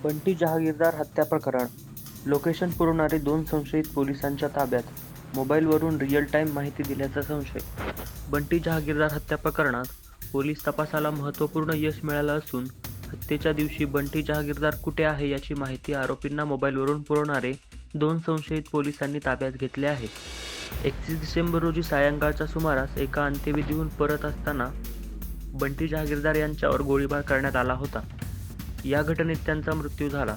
बंटी जहागीरदार हत्या प्रकरण. लोकेशन पुरवणारे 2 संशयित पोलिसांच्या ताब्यात. मोबाईलवरून रिअल टाइम माहिती दिल्याचा संशय. बंटी जहागीरदार हत्या प्रकरणात पोलीस तपासाला महत्त्वपूर्ण यश मिळालं असून हत्येच्या दिवशी बंटी जहागीरदार कुठे आहे याची माहिती आरोपींना मोबाईलवरून पुरवणारे 2 संशयित पोलिसांनी ताब्यात घेतले आहे. 31 डिसेंबर रोजी सायंकाळच्या सुमारास एका अंत्यविधीहून परत असताना बंटी जहागीरदार यांच्यावर गोळीबार करण्यात आला होता. या घटनेत त्यांचा मृत्यू झाला.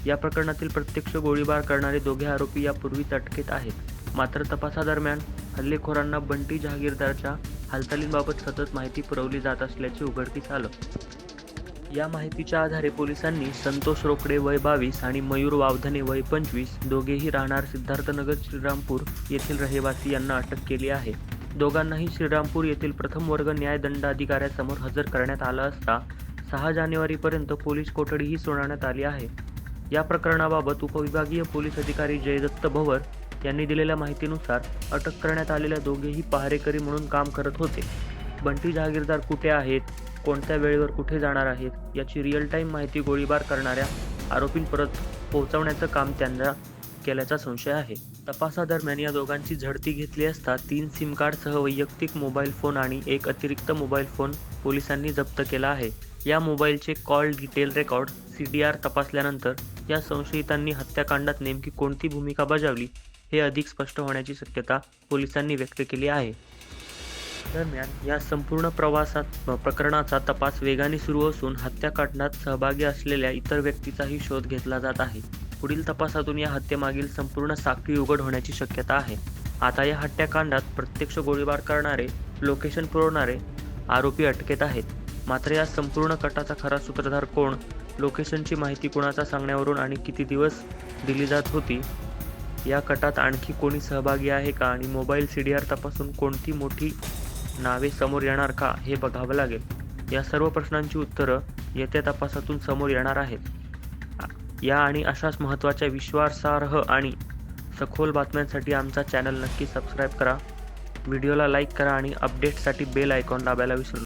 या प्रकरणातील प्रत्यक्ष गोळीबार करणारे दोघे आरोपी यापूर्वीच अटकेत आहेत. मात्र तपासादरम्यान हल्लेखोरांना बंटी जहागीरदारच्या हालचालींबाबत सतत माहिती पुरवली जात असल्याचे उघडकीस आलं. या माहितीच्या आधारे पोलिसांनी संतोष रोकडे वय 22 आणि मयूर वावधने वय 25 दोघेही राहणार सिद्धार्थनगर श्रीरामपूर येथील रहिवासी यांना अटक केली आहे. दोघांनाही श्रीरामपूर येथील प्रथम वर्ग न्याय दंडाधिकाऱ्यासमोर हजर करण्यात आलं असता 6 जानेवारीपर्यंत पोलीस कोठडीही सुनावण्यात आली आहे. या प्रकरणाबाबत उपविभागीय पोलीस अधिकारी जयदत्त भवर यांनी दिलेल्या माहितीनुसार अटक करण्यात आलेल्या दोघेही पहारेकरी म्हणून काम करत होते. बंटी जहागीरदार कुठे आहेत, कोणत्या वेळेवर कुठे जाणार आहेत याची रिअल टाइम माहिती गोळीबार करणाऱ्या आरोपींपर्यंत पोहोचवण्याचं काम त्यांना केल्याचा संशय आहे. तपासादरम्यान या दोघांची झडती घेतली असता 3 सिम कार्डसह वैयक्तिक मोबाईल फोन आणि एक अतिरिक्त मोबाईल फोन पोलिसांनी जप्त केला आहे. या मोबाईलचे कॉल डिटेल रेकॉर्ड CDR तपासल्यानंतर या संशयितांनी हत्याकांडात नेमकी कोणती भूमिका बजावली हे अधिक स्पष्ट होण्याची शक्यता पोलिसांनी व्यक्त केली आहे. दरम्यान या संपूर्ण प्रकरणाचा तपास वेगाने सुरू असून हत्याकांडात सहभागी असलेल्या इतर व्यक्तीचाही शोध घेतला जात आहे. पुढील तपासातून या हत्येमागील संपूर्ण साखळी उघड होण्याची शक्यता आहे. आता या हत्याकांडात प्रत्यक्ष गोळीबार करणारे, लोकेशन पुरवणारे आरोपी अटकेत आहेत. मात्र या संपूर्ण कटाचा खरा सूत्रधार कोण, लोकेशनची माहिती कुणाचा सांगण्यावरून आणि किती दिवस दिली जात होती, या कटात आणखी कोणी सहभागी आहे का आणि मोबाईल CDR तपासून कोणती मोठी नावे समोर येणार का हे बघावं लागेल. या सर्व प्रश्नांची उत्तरं येत्या तपासातून समोर येणार आहेत. या आणि अशाच महत्त्वाच्या विश्वासार्ह आणि सखोल बातम्यांसाठी आमचा चॅनल नक्की सबस्क्राईब करा. व्हिडिओला लाईक करा आणि अपडेट्ससाठी बेल आयकॉन दाबायला विसरू